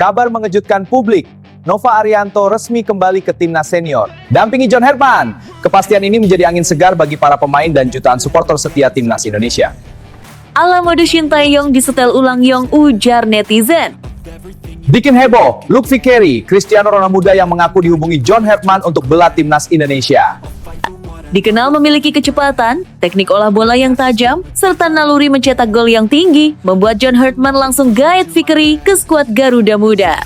Kabar mengejutkan publik. Nova Arianto resmi kembali ke timnas senior. Dampingi John Herman. Kepastian ini menjadi angin segar bagi para pemain dan jutaan supporter setia timnas Indonesia. Ala mode Sintayong disetel ulang Yong, ujar netizen. Bikin heboh, Luke Vickery, Cristiano Ronaldo muda yang mengaku dihubungi John Herman untuk bela timnas Indonesia. Dikenal memiliki kecepatan, teknik olah bola yang tajam, serta naluri mencetak gol yang tinggi, membuat John Herman langsung gaet Vickery ke skuad Garuda Muda.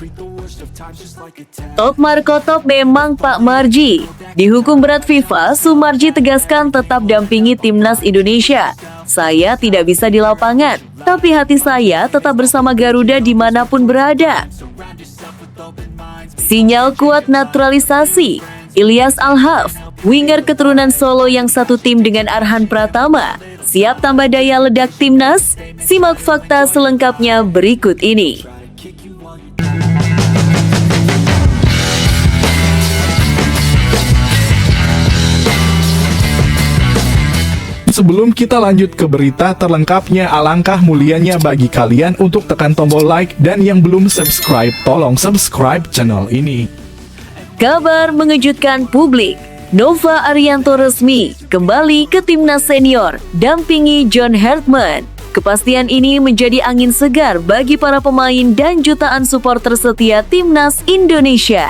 Top Marco top memang Pak Marji. Dihukum berat FIFA, Sumarji tegaskan tetap dampingi timnas Indonesia. Saya tidak bisa di lapangan, tapi hati saya tetap bersama Garuda dimanapun berada. Sinyal kuat naturalisasi. Ilyas Alhaf, winger keturunan Solo yang satu tim dengan Arhan Pratama, siap tambah daya ledak timnas? Simak fakta selengkapnya berikut ini. Sebelum kita lanjut ke berita terlengkapnya, alangkah mulianya bagi kalian untuk tekan tombol like dan yang belum subscribe, tolong subscribe channel ini. Kabar mengejutkan publik. Nova Arianto resmi kembali ke timnas senior, dampingi John Herman. Kepastian ini menjadi angin segar bagi para pemain dan jutaan supporter setia timnas Indonesia.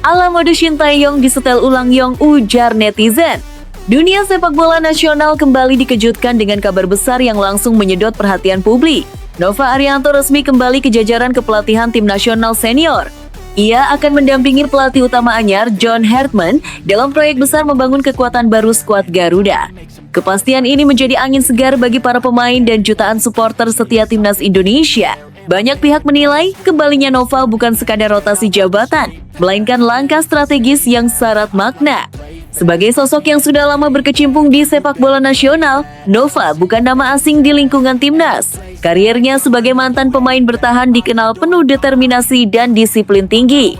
Ala mode Sintayong disetel ulang Yong, ujar netizen. Dunia sepak bola nasional kembali dikejutkan dengan kabar besar yang langsung menyedot perhatian publik. Nova Arianto resmi kembali ke jajaran kepelatihan tim nasional senior. Ia akan mendampingi pelatih utama anyar John Herman dalam proyek besar membangun kekuatan baru skuad Garuda. Kepastian ini menjadi angin segar bagi para pemain dan jutaan supporter setia timnas Indonesia. Banyak pihak menilai kembalinya Nova bukan sekadar rotasi jabatan, melainkan langkah strategis yang syarat makna. Sebagai sosok yang sudah lama berkecimpung di sepak bola nasional, Nova bukan nama asing di lingkungan timnas. Karirnya sebagai mantan pemain bertahan dikenal penuh determinasi dan disiplin tinggi.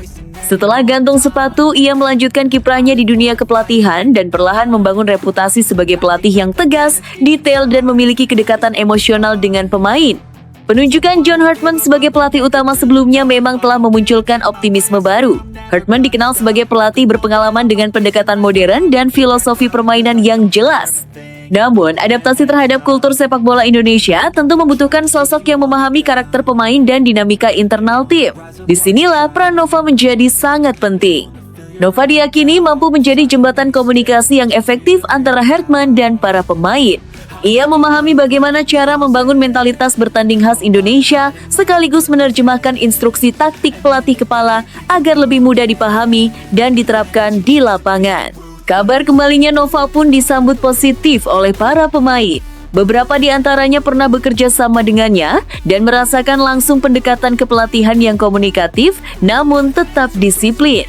Setelah gantung sepatu, ia melanjutkan kiprahnya di dunia kepelatihan dan perlahan membangun reputasi sebagai pelatih yang tegas, detail, dan memiliki kedekatan emosional dengan pemain. Penunjukan John Herman sebagai pelatih utama sebelumnya memang telah memunculkan optimisme baru. Herman dikenal sebagai pelatih berpengalaman dengan pendekatan modern dan filosofi permainan yang jelas. Namun, adaptasi terhadap kultur sepak bola Indonesia tentu membutuhkan sosok yang memahami karakter pemain dan dinamika internal tim. Disinilah peran Nova menjadi sangat penting. Nova diyakini mampu menjadi jembatan komunikasi yang efektif antara Herman dan para pemain. Ia memahami bagaimana cara membangun mentalitas bertanding khas Indonesia, sekaligus menerjemahkan instruksi taktik pelatih kepala agar lebih mudah dipahami dan diterapkan di lapangan. Kabar kembalinya Nova pun disambut positif oleh para pemain. Beberapa di antaranya pernah bekerja sama dengannya dan merasakan langsung pendekatan kepelatihan yang komunikatif namun tetap disiplin.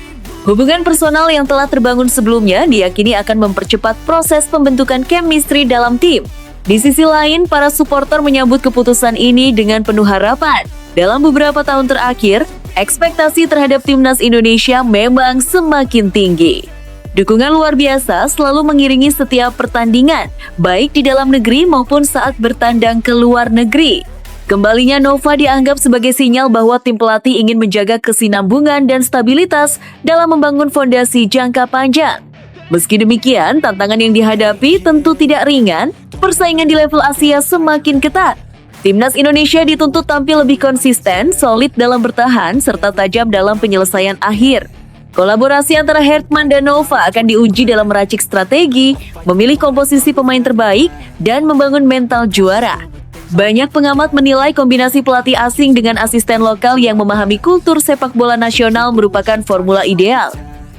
Hubungan personal yang telah terbangun sebelumnya diyakini akan mempercepat proses pembentukan chemistry dalam tim. Di sisi lain, para supporter menyambut keputusan ini dengan penuh harapan. Dalam beberapa tahun terakhir, ekspektasi terhadap timnas Indonesia memang semakin tinggi. Dukungan luar biasa selalu mengiringi setiap pertandingan, baik di dalam negeri maupun saat bertandang ke luar negeri. Kembalinya Nova dianggap sebagai sinyal bahwa tim pelatih ingin menjaga kesinambungan dan stabilitas dalam membangun fondasi jangka panjang. Meski demikian, tantangan yang dihadapi tentu tidak ringan, persaingan di level Asia semakin ketat. Timnas Indonesia dituntut tampil lebih konsisten, solid dalam bertahan, serta tajam dalam penyelesaian akhir. Kolaborasi antara Herman dan Nova akan diuji dalam meracik strategi, memilih komposisi pemain terbaik, dan membangun mental juara. Banyak pengamat menilai kombinasi pelatih asing dengan asisten lokal yang memahami kultur sepak bola nasional merupakan formula ideal.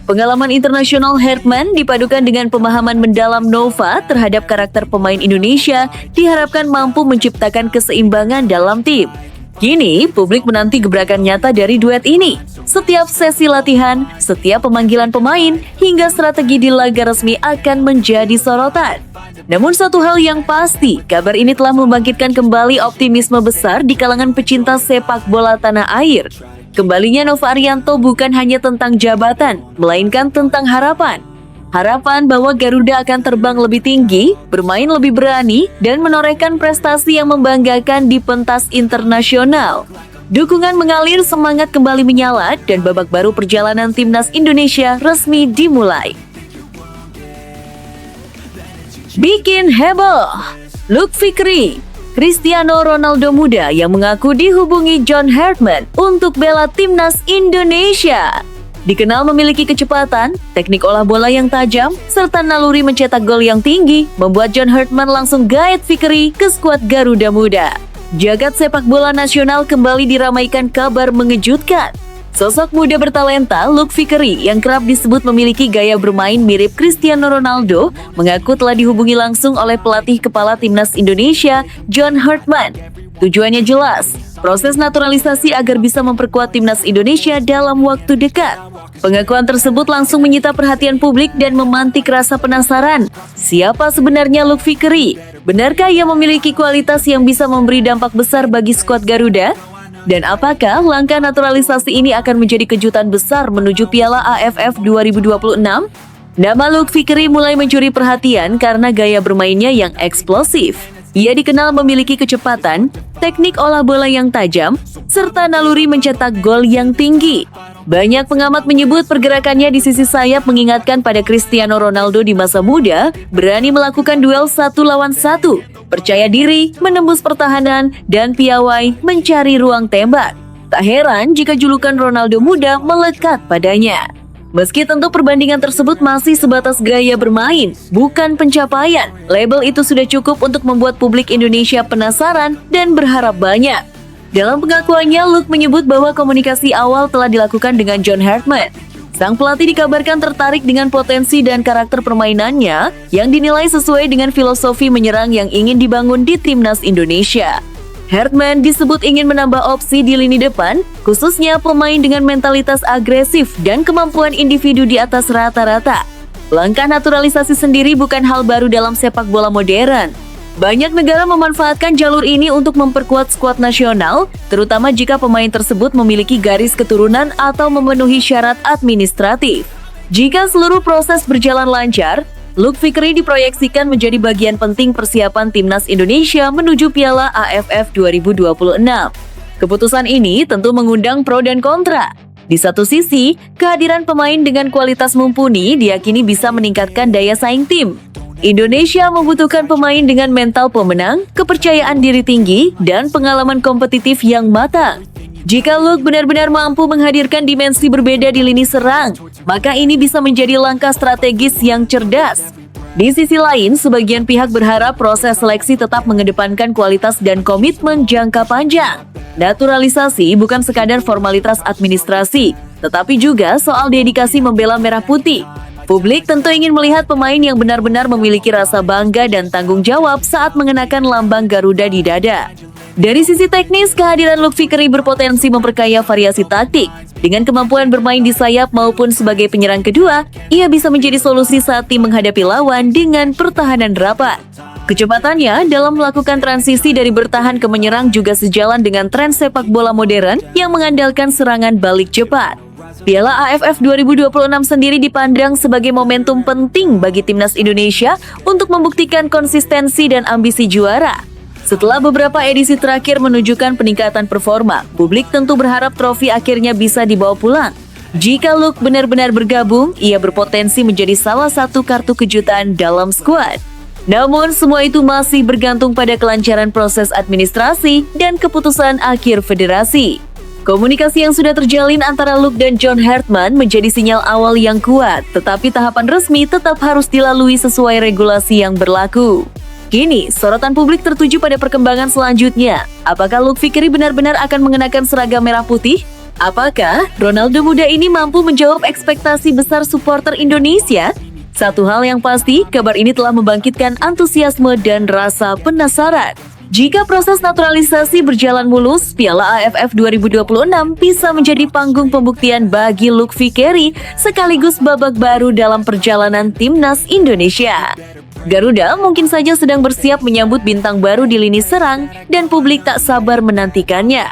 Pengalaman internasional Herman dipadukan dengan pemahaman mendalam Nova terhadap karakter pemain Indonesia diharapkan mampu menciptakan keseimbangan dalam tim. Kini, publik menanti gebrakan nyata dari duet ini. Setiap sesi latihan, setiap pemanggilan pemain, hingga strategi di laga resmi akan menjadi sorotan. Namun satu hal yang pasti, kabar ini telah membangkitkan kembali optimisme besar di kalangan pecinta sepak bola tanah air. Kembalinya Nova Arianto bukan hanya tentang jabatan, melainkan tentang harapan. Harapan bahwa Garuda akan terbang lebih tinggi, bermain lebih berani, dan menorehkan prestasi yang membanggakan di pentas internasional. Dukungan mengalir, semangat kembali menyala, dan babak baru perjalanan timnas Indonesia resmi dimulai. Bikin heboh, Luke Fikri, Cristiano Ronaldo muda yang mengaku dihubungi John Hartman untuk bela timnas Indonesia. Dikenal memiliki kecepatan, teknik olah bola yang tajam, serta naluri mencetak gol yang tinggi, membuat John Hartman langsung gaet Fikri ke skuad Garuda Muda. Jagat sepak bola nasional kembali diramaikan kabar mengejutkan. Sosok muda bertalenta Luke Fikri yang kerap disebut memiliki gaya bermain mirip Cristiano Ronaldo mengaku telah dihubungi langsung oleh pelatih kepala timnas Indonesia, John Hartman. Tujuannya jelas, proses naturalisasi agar bisa memperkuat timnas Indonesia dalam waktu dekat. Pengakuan tersebut langsung menyita perhatian publik dan memantik rasa penasaran. Siapa sebenarnya Luke Fikri? Benarkah ia memiliki kualitas yang bisa memberi dampak besar bagi skuad Garuda? Dan apakah langkah naturalisasi ini akan menjadi kejutan besar menuju Piala AFF 2026? Nama Luke Fikri mulai mencuri perhatian karena gaya bermainnya yang eksplosif. Ia dikenal memiliki kecepatan, teknik olah bola yang tajam, serta naluri mencetak gol yang tinggi. Banyak pengamat menyebut pergerakannya di sisi sayap mengingatkan pada Cristiano Ronaldo di masa muda, berani melakukan duel 1 lawan 1, percaya diri, menembus pertahanan, dan piawai mencari ruang tembak. Tak heran jika julukan Ronaldo muda melekat padanya. Meski tentu perbandingan tersebut masih sebatas gaya bermain, bukan pencapaian, label itu sudah cukup untuk membuat publik Indonesia penasaran dan berharap banyak. Dalam pengakuannya, Luke menyebut bahwa komunikasi awal telah dilakukan dengan John Hartman. Sang pelatih dikabarkan tertarik dengan potensi dan karakter permainannya yang dinilai sesuai dengan filosofi menyerang yang ingin dibangun di timnas Indonesia. Hartman disebut ingin menambah opsi di lini depan, khususnya pemain dengan mentalitas agresif dan kemampuan individu di atas rata-rata. Langkah naturalisasi sendiri bukan hal baru dalam sepak bola modern. Banyak negara memanfaatkan jalur ini untuk memperkuat skuad nasional, terutama jika pemain tersebut memiliki garis keturunan atau memenuhi syarat administratif. Jika seluruh proses berjalan lancar, Luke Fikri diproyeksikan menjadi bagian penting persiapan timnas Indonesia menuju Piala AFF 2026. Keputusan ini tentu mengundang pro dan kontra. Di satu sisi, kehadiran pemain dengan kualitas mumpuni diyakini bisa meningkatkan daya saing tim. Indonesia membutuhkan pemain dengan mental pemenang, kepercayaan diri tinggi, dan pengalaman kompetitif yang matang. Jika Luke benar-benar mampu menghadirkan dimensi berbeda di lini serang, maka ini bisa menjadi langkah strategis yang cerdas. Di sisi lain, sebagian pihak berharap proses seleksi tetap mengedepankan kualitas dan komitmen jangka panjang. Naturalisasi bukan sekadar formalitas administrasi, tetapi juga soal dedikasi membela merah putih. Publik tentu ingin melihat pemain yang benar-benar memiliki rasa bangga dan tanggung jawab saat mengenakan lambang Garuda di dada. Dari sisi teknis, kehadiran Luke Fikri berpotensi memperkaya variasi taktik. Dengan kemampuan bermain di sayap maupun sebagai penyerang kedua, ia bisa menjadi solusi saat tim menghadapi lawan dengan pertahanan rapat. Kecepatannya dalam melakukan transisi dari bertahan ke menyerang juga sejalan dengan tren sepak bola modern yang mengandalkan serangan balik cepat. Piala AFF 2026 sendiri dipandang sebagai momentum penting bagi timnas Indonesia untuk membuktikan konsistensi dan ambisi juara. Setelah beberapa edisi terakhir menunjukkan peningkatan performa, publik tentu berharap trofi akhirnya bisa dibawa pulang. Jika Luke benar-benar bergabung, ia berpotensi menjadi salah satu kartu kejutan dalam skuad. Namun semua itu masih bergantung pada kelancaran proses administrasi dan keputusan akhir federasi. Komunikasi yang sudah terjalin antara Luke dan John Hartman menjadi sinyal awal yang kuat, tetapi tahapan resmi tetap harus dilalui sesuai regulasi yang berlaku. Kini, sorotan publik tertuju pada perkembangan selanjutnya. Apakah Luke Fikri benar-benar akan mengenakan seragam merah putih? Apakah Ronaldo muda ini mampu menjawab ekspektasi besar supporter Indonesia? Satu hal yang pasti, kabar ini telah membangkitkan antusiasme dan rasa penasaran. Jika proses naturalisasi berjalan mulus, Piala AFF 2026 bisa menjadi panggung pembuktian bagi Luke Fikri sekaligus babak baru dalam perjalanan timnas Indonesia. Garuda mungkin saja sedang bersiap menyambut bintang baru di lini serang dan publik tak sabar menantikannya.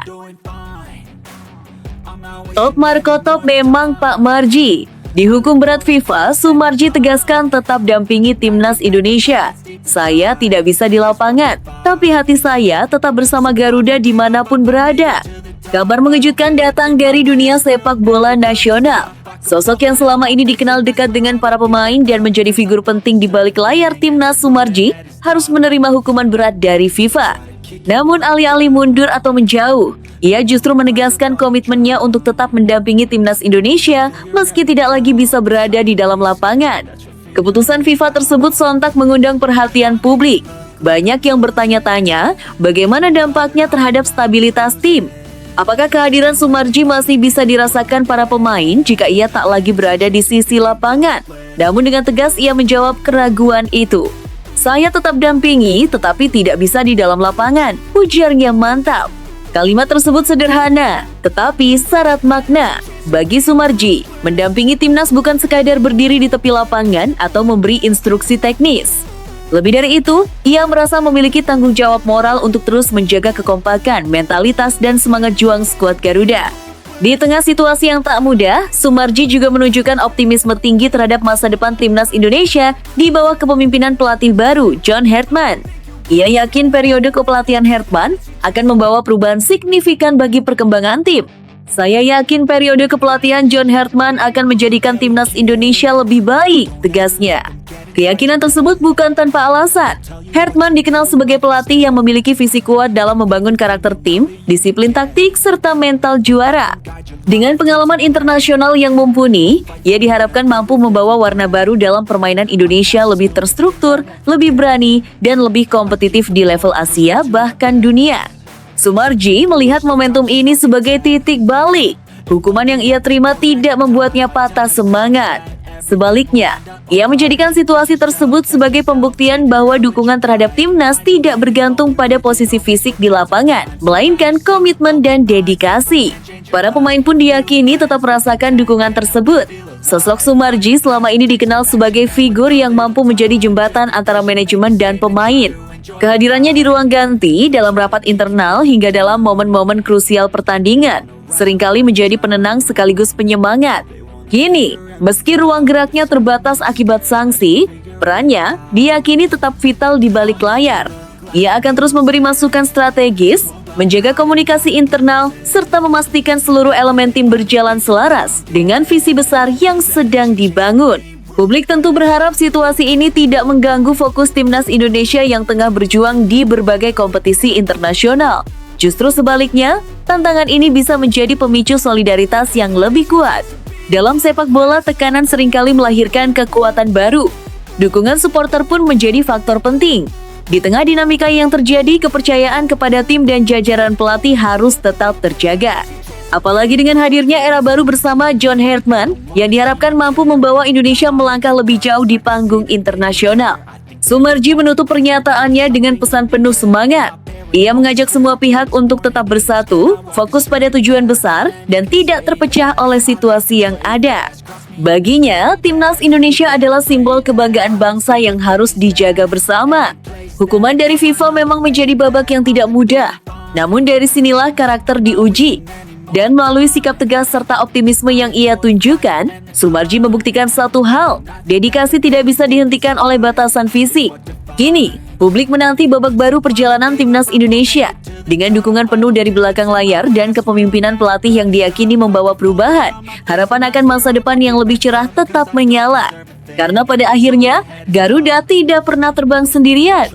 Top Marco Top memang Pak Marji. Dihukum berat FIFA, Sumarji tegaskan tetap dampingi timnas Indonesia. Saya tidak bisa di lapangan, tapi hati saya tetap bersama Garuda dimanapun berada. Kabar mengejutkan datang dari dunia sepak bola nasional. Sosok yang selama ini dikenal dekat dengan para pemain dan menjadi figur penting di balik layar timnas Soemarji harus menerima hukuman berat dari FIFA. Namun alih-alih mundur atau menjauh, ia justru menegaskan komitmennya untuk tetap mendampingi timnas Indonesia meski tidak lagi bisa berada di dalam lapangan. Keputusan FIFA tersebut sontak mengundang perhatian publik. Banyak yang bertanya-tanya bagaimana dampaknya terhadap stabilitas tim. Apakah kehadiran Soemarji masih bisa dirasakan para pemain jika ia tak lagi berada di sisi lapangan? Namun dengan tegas ia menjawab keraguan itu. Saya tetap dampingi tetapi tidak bisa di dalam lapangan, ujarnya mantap. Kalimat tersebut sederhana, tetapi syarat makna. Bagi Soemarji, mendampingi timnas bukan sekadar berdiri di tepi lapangan atau memberi instruksi teknis. Lebih dari itu, ia merasa memiliki tanggung jawab moral untuk terus menjaga kekompakan, mentalitas, dan semangat juang skuad Garuda. Di tengah situasi yang tak mudah, Soemarji juga menunjukkan optimisme tinggi terhadap masa depan timnas Indonesia di bawah kepemimpinan pelatih baru, John Hertman. Ia yakin periode kepelatihan Hertman akan membawa perubahan signifikan bagi perkembangan tim. Saya yakin periode kepelatihan John Hertman akan menjadikan timnas Indonesia lebih baik, tegasnya. Keyakinan tersebut bukan tanpa alasan. Hertman dikenal sebagai pelatih yang memiliki visi kuat dalam membangun karakter tim, disiplin taktik, serta mental juara. Dengan pengalaman internasional yang mumpuni, ia diharapkan mampu membawa warna baru dalam permainan Indonesia lebih terstruktur, lebih berani, dan lebih kompetitif di level Asia bahkan dunia. Soemarji melihat momentum ini sebagai titik balik. Hukuman yang ia terima tidak membuatnya patah semangat. Sebaliknya, ia menjadikan situasi tersebut sebagai pembuktian bahwa dukungan terhadap timnas tidak bergantung pada posisi fisik di lapangan, melainkan komitmen dan dedikasi. Para pemain pun diyakini tetap merasakan dukungan tersebut. Sosok Soemarji selama ini dikenal sebagai figur yang mampu menjadi jembatan antara manajemen dan pemain. Kehadirannya di ruang ganti, dalam rapat internal, hingga dalam momen-momen krusial pertandingan, seringkali menjadi penenang sekaligus penyemangat. Kini, meski ruang geraknya terbatas akibat sanksi, perannya diyakini tetap vital di balik layar. Ia akan terus memberi masukan strategis, menjaga komunikasi internal, serta memastikan seluruh elemen tim berjalan selaras dengan visi besar yang sedang dibangun. Publik tentu berharap situasi ini tidak mengganggu fokus timnas Indonesia yang tengah berjuang di berbagai kompetisi internasional. Justru sebaliknya, tantangan ini bisa menjadi pemicu solidaritas yang lebih kuat. Dalam sepak bola, tekanan seringkali melahirkan kekuatan baru. Dukungan supporter pun menjadi faktor penting. Di tengah dinamika yang terjadi, kepercayaan kepada tim dan jajaran pelatih harus tetap terjaga. Apalagi dengan hadirnya era baru bersama John Hertman yang diharapkan mampu membawa Indonesia melangkah lebih jauh di panggung internasional. Soemarji menutup pernyataannya dengan pesan penuh semangat. Ia mengajak semua pihak untuk tetap bersatu, fokus pada tujuan besar, dan tidak terpecah oleh situasi yang ada. Baginya, timnas Indonesia adalah simbol kebanggaan bangsa yang harus dijaga bersama. Hukuman dari FIFA memang menjadi babak yang tidak mudah, namun dari sinilah karakter diuji. Dan melalui sikap tegas serta optimisme yang ia tunjukkan, Soemarji membuktikan satu hal, dedikasi tidak bisa dihentikan oleh batasan fisik. Kini, publik menanti babak baru perjalanan timnas Indonesia dengan dukungan penuh dari belakang layar dan kepemimpinan pelatih yang diyakini membawa perubahan. Harapan akan masa depan yang lebih cerah tetap menyala. Karena pada akhirnya, Garuda tidak pernah terbang sendirian.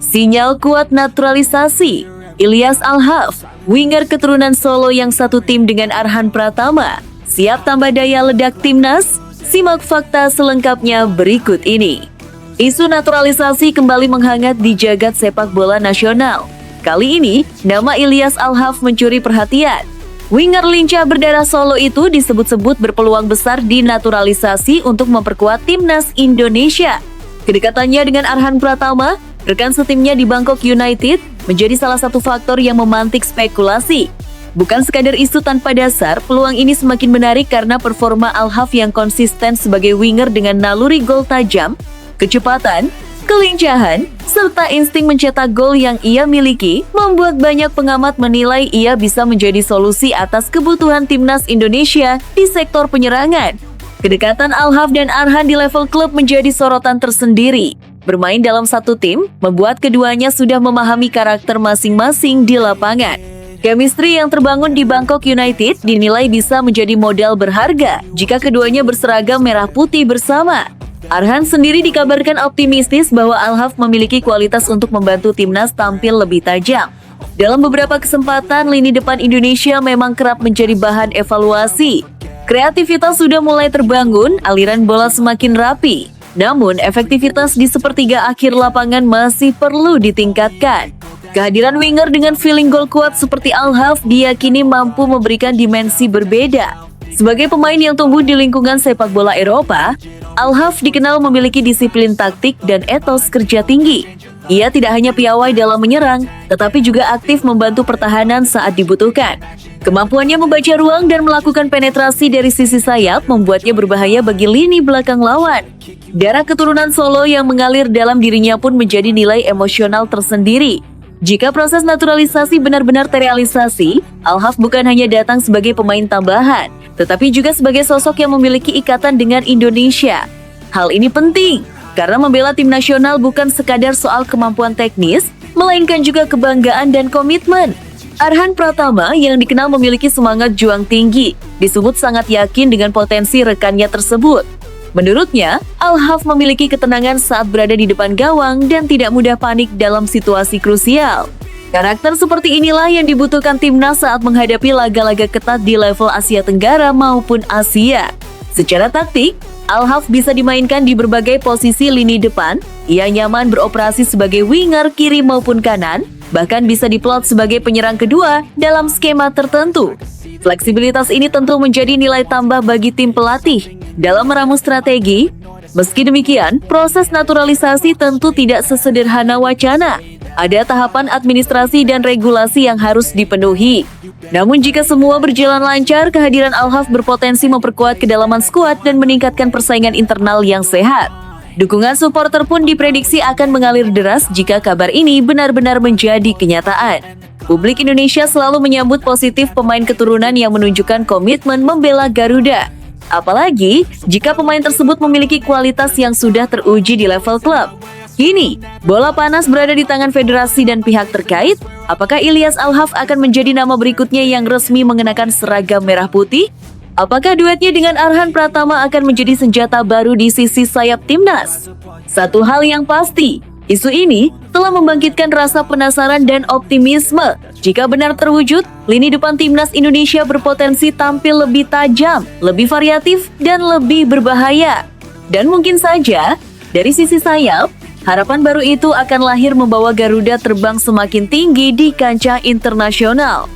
Sinyal kuat naturalisasi. Ilyas Al-Haf, winger keturunan Solo yang satu tim dengan Arhan Pratama, siap tambah daya ledak timnas? Simak fakta selengkapnya berikut ini. Isu naturalisasi kembali menghangat di jagat sepak bola nasional. Kali ini, nama Ilyas Al-Haf mencuri perhatian. Winger lincah berdarah Solo itu disebut-sebut berpeluang besar dinaturalisasi untuk memperkuat timnas Indonesia. Kedekatannya dengan Arhan Pratama, rekan setimnya di Bangkok United, menjadi salah satu faktor yang memantik spekulasi. Bukan sekadar isu tanpa dasar, peluang ini semakin menarik karena performa Al-Haf yang konsisten sebagai winger dengan naluri gol tajam, kecepatan, kelincahan, serta insting mencetak gol yang ia miliki, membuat banyak pengamat menilai ia bisa menjadi solusi atas kebutuhan timnas Indonesia di sektor penyerangan. Kedekatan Al-Haf dan Arhan di level klub menjadi sorotan tersendiri. Bermain dalam satu tim membuat keduanya sudah memahami karakter masing-masing di lapangan. Chemistry yang terbangun di Bangkok United dinilai bisa menjadi modal berharga jika keduanya berseragam merah putih bersama. Arhan sendiri dikabarkan optimistis bahwa Al-Haf memiliki kualitas untuk membantu timnas tampil lebih tajam. Dalam beberapa kesempatan, lini depan Indonesia memang kerap menjadi bahan evaluasi. Kreativitas sudah mulai terbangun, aliran bola semakin rapi. Namun, efektivitas di sepertiga akhir lapangan masih perlu ditingkatkan. Kehadiran winger dengan feeling gol kuat seperti Al-Haf diyakini mampu memberikan dimensi berbeda. Sebagai pemain yang tumbuh di lingkungan sepak bola Eropa, Al-Haf dikenal memiliki disiplin taktik dan etos kerja tinggi. Ia tidak hanya piawai dalam menyerang, tetapi juga aktif membantu pertahanan saat dibutuhkan. Kemampuannya membaca ruang dan melakukan penetrasi dari sisi sayap membuatnya berbahaya bagi lini belakang lawan. Darah keturunan Solo yang mengalir dalam dirinya pun menjadi nilai emosional tersendiri. Jika proses naturalisasi benar-benar terrealisasi, Al-Haf bukan hanya datang sebagai pemain tambahan, tetapi juga sebagai sosok yang memiliki ikatan dengan Indonesia. Hal ini penting, karena membela tim nasional bukan sekadar soal kemampuan teknis, melainkan juga kebanggaan dan komitmen. Arhan Pratama yang dikenal memiliki semangat juang tinggi, disebut sangat yakin dengan potensi rekannya tersebut. Menurutnya, Al-Haf memiliki ketenangan saat berada di depan gawang dan tidak mudah panik dalam situasi krusial. Karakter seperti inilah yang dibutuhkan timnas saat menghadapi laga-laga ketat di level Asia Tenggara maupun Asia. Secara taktik, Al-Haf bisa dimainkan di berbagai posisi lini depan. Ia nyaman beroperasi sebagai winger kiri maupun kanan, bahkan bisa diplot sebagai penyerang kedua dalam skema tertentu. Fleksibilitas ini tentu menjadi nilai tambah bagi tim pelatih dalam meramu strategi. Meski demikian, proses naturalisasi tentu tidak sesederhana wacana. Ada tahapan administrasi dan regulasi yang harus dipenuhi. Namun jika semua berjalan lancar, kehadiran Al-Haf berpotensi memperkuat kedalaman skuad dan meningkatkan persaingan internal yang sehat. Dukungan supporter pun diprediksi akan mengalir deras jika kabar ini benar-benar menjadi kenyataan. Publik Indonesia selalu menyambut positif pemain keturunan yang menunjukkan komitmen membela Garuda. Apalagi jika pemain tersebut memiliki kualitas yang sudah teruji di level klub. Kini, bola panas berada di tangan federasi dan pihak terkait. Apakah Ilyas Al-Haf akan menjadi nama berikutnya yang resmi mengenakan seragam merah putih? Apakah duetnya dengan Arhan Pratama akan menjadi senjata baru di sisi sayap timnas? Satu hal yang pasti, isu ini telah membangkitkan rasa penasaran dan optimisme. Jika benar terwujud, lini depan timnas Indonesia berpotensi tampil lebih tajam, lebih variatif, dan lebih berbahaya. Dan mungkin saja, dari sisi sayap, harapan baru itu akan lahir membawa Garuda terbang semakin tinggi di kancah internasional.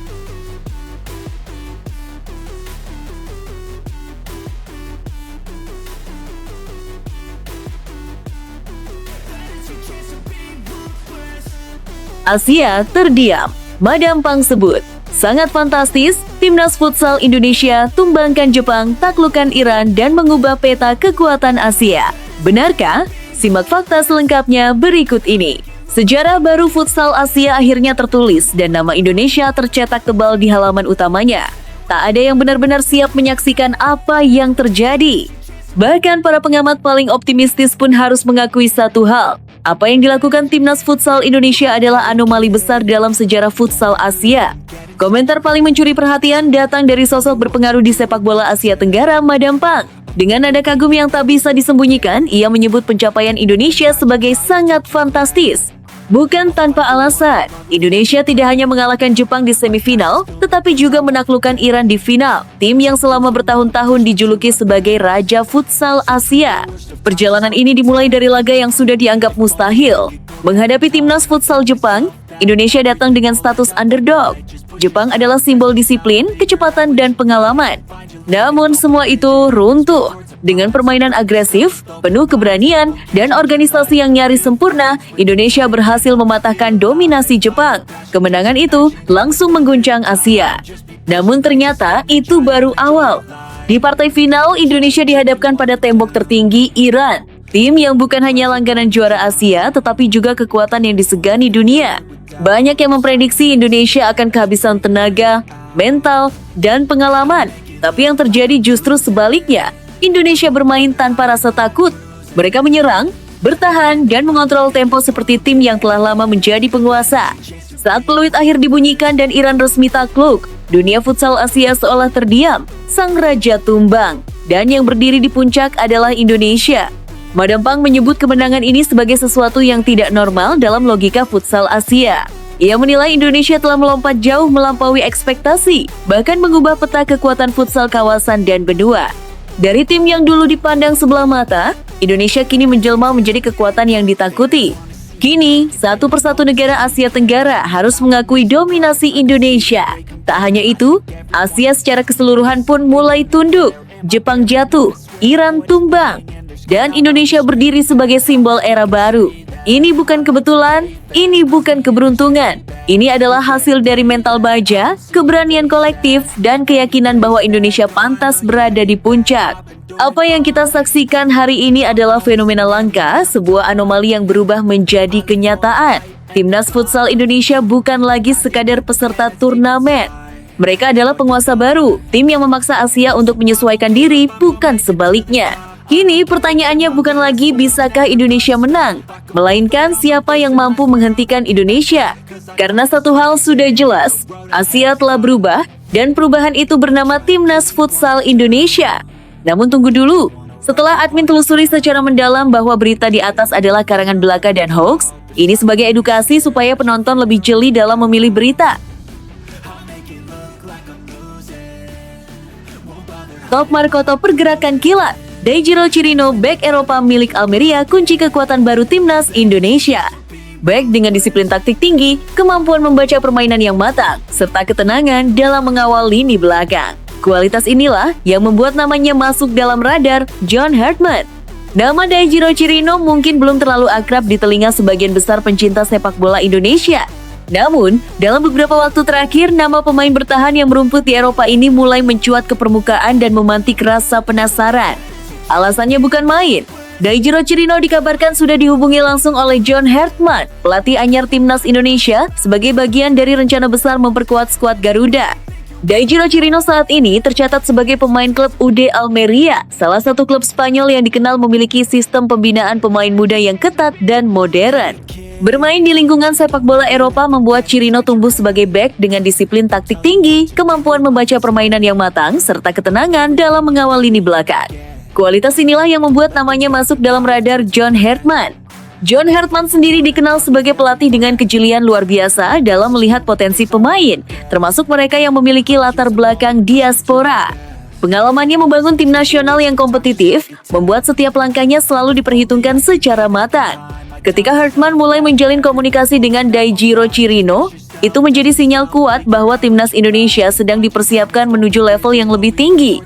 Asia terdiam, Madam Pang sebut. Sangat fantastis, timnas futsal Indonesia tumbangkan Jepang, taklukkan Iran, dan mengubah peta kekuatan Asia. Benarkah? Simak fakta selengkapnya berikut ini. Sejarah baru futsal Asia akhirnya tertulis dan nama Indonesia tercetak tebal di halaman utamanya. Tak ada yang benar-benar siap menyaksikan apa yang terjadi. Bahkan para pengamat paling optimistis pun harus mengakui satu hal. Apa yang dilakukan timnas futsal Indonesia adalah anomali besar dalam sejarah futsal Asia. Komentar paling mencuri perhatian datang dari sosok berpengaruh di sepak bola Asia Tenggara, Madam Pang. Dengan nada kagum yang tak bisa disembunyikan, ia menyebut pencapaian Indonesia sebagai sangat fantastis. Bukan tanpa alasan, Indonesia tidak hanya mengalahkan Jepang di semifinal, tetapi juga menaklukkan Iran di final, tim yang selama bertahun-tahun dijuluki sebagai Raja Futsal Asia. Perjalanan ini dimulai dari laga yang sudah dianggap mustahil. Menghadapi timnas futsal Jepang, Indonesia datang dengan status underdog. Jepang adalah simbol disiplin, kecepatan, dan pengalaman. Namun semua itu runtuh. Dengan permainan agresif, penuh keberanian, dan organisasi yang nyaris sempurna, Indonesia berhasil mematahkan dominasi Jepang. Kemenangan itu langsung mengguncang Asia. Namun ternyata itu baru awal. Di partai final, Indonesia dihadapkan pada tembok tertinggi Iran. Tim yang bukan hanya langganan juara Asia, tetapi juga kekuatan yang disegani dunia. Banyak yang memprediksi Indonesia akan kehabisan tenaga, mental, dan pengalaman. Tapi yang terjadi justru sebaliknya. Indonesia bermain tanpa rasa takut. Mereka menyerang, bertahan, dan mengontrol tempo seperti tim yang telah lama menjadi penguasa. Saat peluit akhir dibunyikan dan Iran resmi takluk, dunia futsal Asia seolah terdiam, sang raja tumbang. Dan yang berdiri di puncak adalah Indonesia. Madam Pang menyebut kemenangan ini sebagai sesuatu yang tidak normal dalam logika futsal Asia. Ia menilai Indonesia telah melompat jauh melampaui ekspektasi, bahkan mengubah peta kekuatan futsal kawasan dan benua. Dari tim yang dulu dipandang sebelah mata, Indonesia kini menjelma menjadi kekuatan yang ditakuti. Kini, satu persatu negara Asia Tenggara harus mengakui dominasi Indonesia. Tak hanya itu, Asia secara keseluruhan pun mulai tunduk. Jepang jatuh, Iran tumbang, dan Indonesia berdiri sebagai simbol era baru. Ini bukan kebetulan, ini bukan keberuntungan. Ini adalah hasil dari mental baja, keberanian kolektif, dan keyakinan bahwa Indonesia pantas berada di puncak. Apa yang kita saksikan hari ini adalah fenomena langka, sebuah anomali yang berubah menjadi kenyataan. Timnas Futsal Indonesia bukan lagi sekadar peserta turnamen. Mereka adalah penguasa baru, tim yang memaksa Asia untuk menyesuaikan diri, bukan sebaliknya. Kini pertanyaannya bukan lagi bisakah Indonesia menang, melainkan siapa yang mampu menghentikan Indonesia. Karena satu hal sudah jelas, Asia telah berubah dan perubahan itu bernama Timnas Futsal Indonesia. Namun tunggu dulu, setelah admin telusuri secara mendalam bahwa berita di atas adalah karangan belaka dan hoax, ini sebagai edukasi supaya penonton lebih jeli dalam memilih berita. Top Markoto pergerakan kilat. Daijiro Chirino, bek Eropa milik Almeria, kunci kekuatan baru Timnas Indonesia. Bek dengan disiplin taktik tinggi, kemampuan membaca permainan yang matang, serta ketenangan dalam mengawal lini belakang. Kualitas inilah yang membuat namanya masuk dalam radar John Hartman. Nama Daijiro Chirino mungkin belum terlalu akrab di telinga sebagian besar pencinta sepak bola Indonesia. Namun, dalam beberapa waktu terakhir, nama pemain bertahan yang merumput di Eropa ini mulai mencuat ke permukaan dan memantik rasa penasaran. Alasannya bukan main. Daijiro Chirino dikabarkan sudah dihubungi langsung oleh John Hartman, pelatih anyar Timnas Indonesia, sebagai bagian dari rencana besar memperkuat skuad Garuda. Daijiro Chirino saat ini tercatat sebagai pemain klub UD Almeria, salah satu klub Spanyol yang dikenal memiliki sistem pembinaan pemain muda yang ketat dan modern. Bermain di lingkungan sepak bola Eropa membuat Chirino tumbuh sebagai bek dengan disiplin taktik tinggi, kemampuan membaca permainan yang matang, serta ketenangan dalam mengawal lini belakang. Kualitas inilah yang membuat namanya masuk dalam radar John Hartman. John Hartman sendiri dikenal sebagai pelatih dengan kejelian luar biasa dalam melihat potensi pemain, termasuk mereka yang memiliki latar belakang diaspora. Pengalamannya membangun tim nasional yang kompetitif, membuat setiap langkahnya selalu diperhitungkan secara matang. Ketika Hartman mulai menjalin komunikasi dengan Daijiro Chirino, itu menjadi sinyal kuat bahwa Timnas Indonesia sedang dipersiapkan menuju level yang lebih tinggi.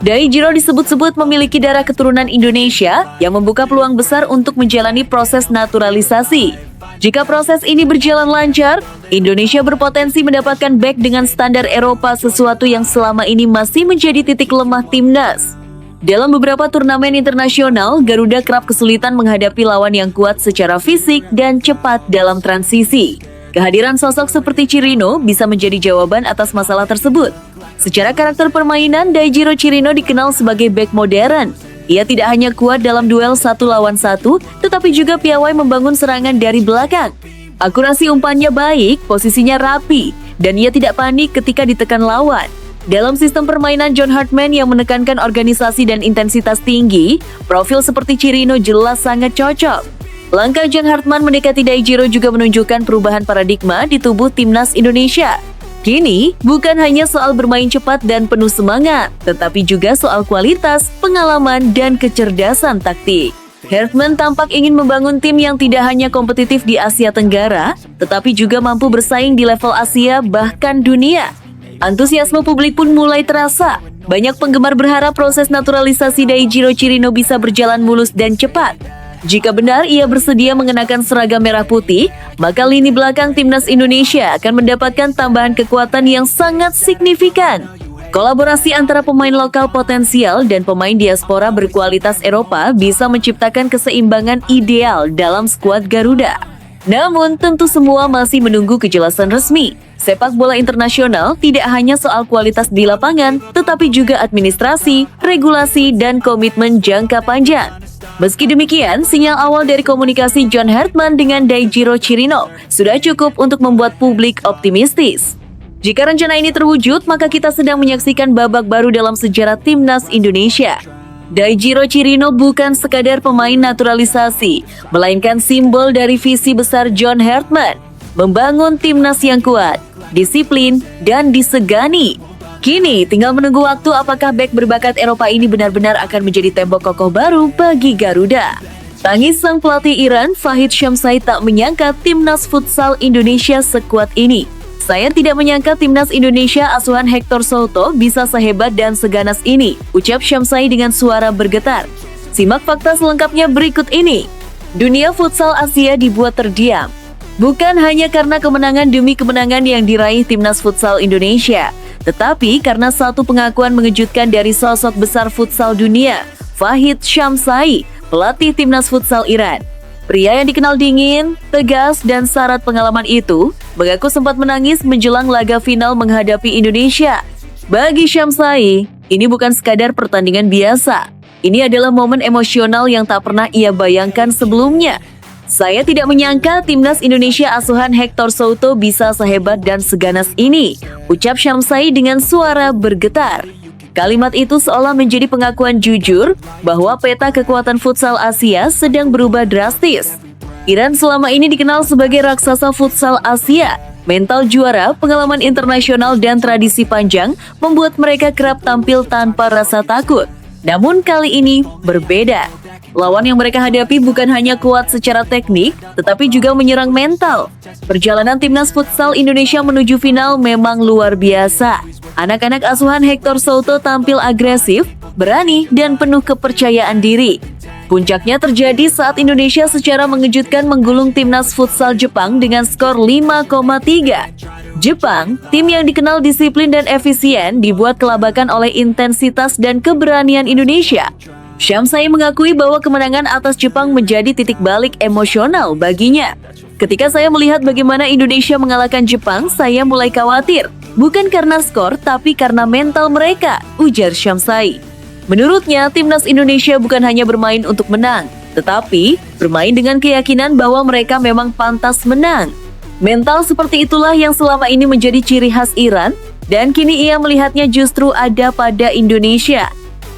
Daijiro disebut-sebut memiliki darah keturunan Indonesia yang membuka peluang besar untuk menjalani proses naturalisasi. Jika proses ini berjalan lancar, Indonesia berpotensi mendapatkan bek dengan standar Eropa, sesuatu yang selama ini masih menjadi titik lemah Timnas. Dalam beberapa turnamen internasional, Garuda kerap kesulitan menghadapi lawan yang kuat secara fisik dan cepat dalam transisi. Kehadiran sosok seperti Chirino bisa menjadi jawaban atas masalah tersebut. Secara karakter permainan, Daijiro Chirino dikenal sebagai bek modern. Ia tidak hanya kuat dalam duel 1 lawan 1, tetapi juga piawai membangun serangan dari belakang. Akurasi umpannya baik, posisinya rapi, dan ia tidak panik ketika ditekan lawan. Dalam sistem permainan John Hartman yang menekankan organisasi dan intensitas tinggi, profil seperti Chirino jelas sangat cocok. Langkah John Hartman mendekati Daijiro juga menunjukkan perubahan paradigma di tubuh Timnas Indonesia. Kini, bukan hanya soal bermain cepat dan penuh semangat, tetapi juga soal kualitas, pengalaman, dan kecerdasan taktik. Hartman tampak ingin membangun tim yang tidak hanya kompetitif di Asia Tenggara, tetapi juga mampu bersaing di level Asia bahkan dunia. Antusiasme publik pun mulai terasa. Banyak penggemar berharap proses naturalisasi Daijiro Chirino bisa berjalan mulus dan cepat. Jika benar ia bersedia mengenakan seragam merah putih, maka lini belakang Timnas Indonesia akan mendapatkan tambahan kekuatan yang sangat signifikan. Kolaborasi antara pemain lokal potensial dan pemain diaspora berkualitas Eropa bisa menciptakan keseimbangan ideal dalam skuad Garuda. Namun, tentu semua masih menunggu kejelasan resmi. Sepak bola internasional tidak hanya soal kualitas di lapangan, tetapi juga administrasi, regulasi, dan komitmen jangka panjang. Meski demikian, sinyal awal dari komunikasi John Hartman dengan Daijiro Chirino sudah cukup untuk membuat publik optimistis. Jika rencana ini terwujud, maka kita sedang menyaksikan babak baru dalam sejarah timnas Indonesia. Daijiro Chirino bukan sekadar pemain naturalisasi, melainkan simbol dari visi besar John Hartman, membangun timnas yang kuat, disiplin, dan disegani. Kini tinggal menunggu waktu apakah bek berbakat Eropa ini benar-benar akan menjadi tembok kokoh baru bagi Garuda. Tangis sang pelatih Iran, Fahid Shamsai tak menyangka timnas futsal Indonesia sekuat ini. Saya tidak menyangka timnas Indonesia asuhan Hector Souto bisa sehebat dan seganas ini, ucap Shamsai dengan suara bergetar. Simak fakta selengkapnya berikut ini. Dunia futsal Asia dibuat terdiam. Bukan hanya karena kemenangan demi kemenangan yang diraih timnas futsal Indonesia, tetapi karena satu pengakuan mengejutkan dari sosok besar futsal dunia, Fahid Shamsai, pelatih timnas futsal Iran. Pria yang dikenal dingin, tegas, dan syarat pengalaman itu mengaku sempat menangis menjelang laga final menghadapi Indonesia. Bagi Shamsai, ini bukan sekadar pertandingan biasa. Ini adalah momen emosional yang tak pernah ia bayangkan sebelumnya. Saya tidak menyangka timnas Indonesia asuhan Hector Souto bisa sehebat dan seganas ini, ucap Shamsai dengan suara bergetar. Kalimat itu seolah menjadi pengakuan jujur bahwa peta kekuatan futsal Asia sedang berubah drastis. Iran selama ini dikenal sebagai raksasa futsal Asia. Mental juara, pengalaman internasional, dan tradisi panjang membuat mereka kerap tampil tanpa rasa takut. Namun kali ini berbeda. Lawan yang mereka hadapi bukan hanya kuat secara teknik, tetapi juga menyerang mental. Perjalanan timnas futsal Indonesia menuju final memang luar biasa. Anak-anak asuhan Hector Souto tampil agresif, berani, dan penuh kepercayaan diri. Puncaknya terjadi saat Indonesia secara mengejutkan menggulung timnas futsal Jepang dengan skor 5,3. Jepang, tim yang dikenal disiplin dan efisien, dibuat kelabakan oleh intensitas dan keberanian Indonesia. Shamsai mengakui bahwa kemenangan atas Jepang menjadi titik balik emosional baginya. Ketika saya melihat bagaimana Indonesia mengalahkan Jepang, saya mulai khawatir. Bukan karena skor, tapi karena mental mereka, ujar Shamsai. Menurutnya, timnas Indonesia bukan hanya bermain untuk menang, tetapi bermain dengan keyakinan bahwa mereka memang pantas menang. Mental seperti itulah yang selama ini menjadi ciri khas Iran, dan kini ia melihatnya justru ada pada Indonesia.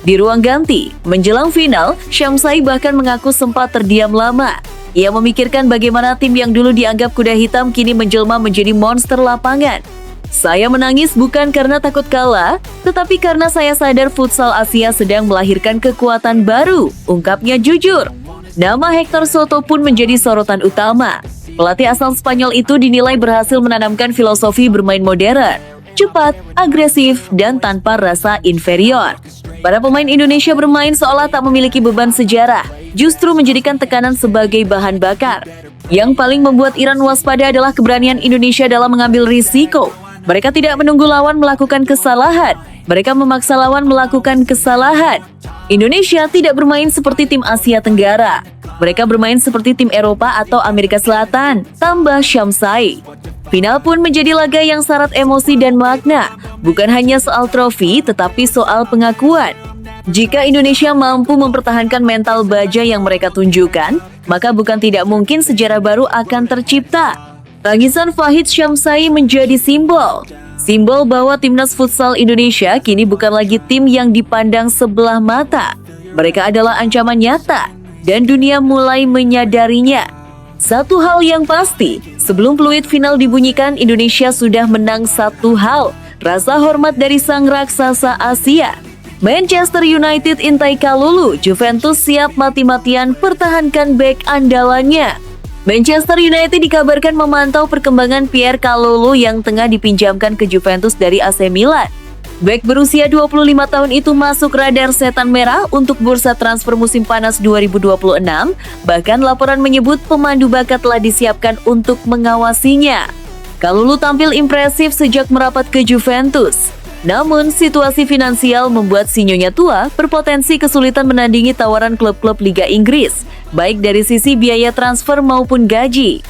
Di ruang ganti, menjelang final, Shamsai bahkan mengaku sempat terdiam lama. Ia memikirkan bagaimana tim yang dulu dianggap kuda hitam kini menjelma menjadi monster lapangan. Saya menangis bukan karena takut kalah, tetapi karena saya sadar futsal Asia sedang melahirkan kekuatan baru, ungkapnya jujur. Nama Hector Souto pun menjadi sorotan utama. Pelatih asal Spanyol itu dinilai berhasil menanamkan filosofi bermain modern, cepat, agresif, dan tanpa rasa inferior. Para pemain Indonesia bermain seolah tak memiliki beban sejarah, justru menjadikan tekanan sebagai bahan bakar. Yang paling membuat Iran waspada adalah keberanian Indonesia dalam mengambil risiko. Mereka tidak menunggu lawan melakukan kesalahan, mereka memaksa lawan melakukan kesalahan. Indonesia tidak bermain seperti tim Asia Tenggara. Mereka bermain seperti tim Eropa atau Amerika Selatan, tambah Shamsai. Final pun menjadi laga yang syarat emosi dan makna, bukan hanya soal trofi, tetapi soal pengakuan. Jika Indonesia mampu mempertahankan mental baja yang mereka tunjukkan, maka bukan tidak mungkin sejarah baru akan tercipta. Tangisan Fahid Shamsai menjadi simbol bahwa timnas futsal Indonesia kini bukan lagi tim yang dipandang sebelah mata. Mereka adalah ancaman nyata, dan dunia mulai menyadarinya. Satu hal yang pasti, sebelum peluit final dibunyikan, Indonesia sudah menang satu hal, rasa hormat dari sang raksasa Asia. Manchester United intai Kalulu, Juventus siap mati-matian pertahankan bek andalannya. Manchester United dikabarkan memantau perkembangan Pierre Kalulu yang tengah dipinjamkan ke Juventus dari AC Milan. Bek berusia 25 tahun itu masuk radar setan merah untuk bursa transfer musim panas 2026. Bahkan laporan menyebut pemandu bakat telah disiapkan untuk mengawasinya. Kalulu tampil impresif sejak merapat ke Juventus. Namun, situasi finansial membuat si nyonya tua berpotensi kesulitan menandingi tawaran klub-klub Liga Inggris, baik dari sisi biaya transfer maupun gaji.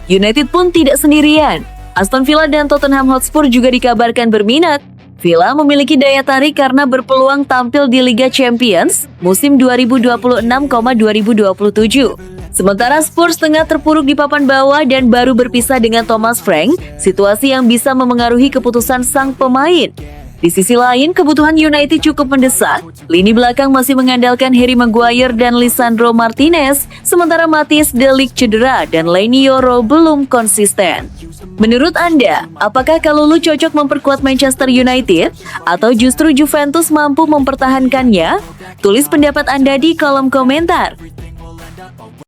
United pun tidak sendirian. Aston Villa dan Tottenham Hotspur juga dikabarkan berminat. Villa memiliki daya tarik karena berpeluang tampil di Liga Champions musim 2026-2027. Sementara Spurs tengah terpuruk di papan bawah dan baru berpisah dengan Thomas Frank, situasi yang bisa memengaruhi keputusan sang pemain. Di sisi lain, kebutuhan United cukup mendesak. Lini belakang masih mengandalkan Harry Maguire dan Lisandro Martinez, sementara Matthijs De Ligt cedera dan Leny Yoro belum konsisten. Menurut Anda, apakah Kalulu cocok memperkuat Manchester United atau justru Juventus mampu mempertahankannya? Tulis pendapat Anda di kolom komentar.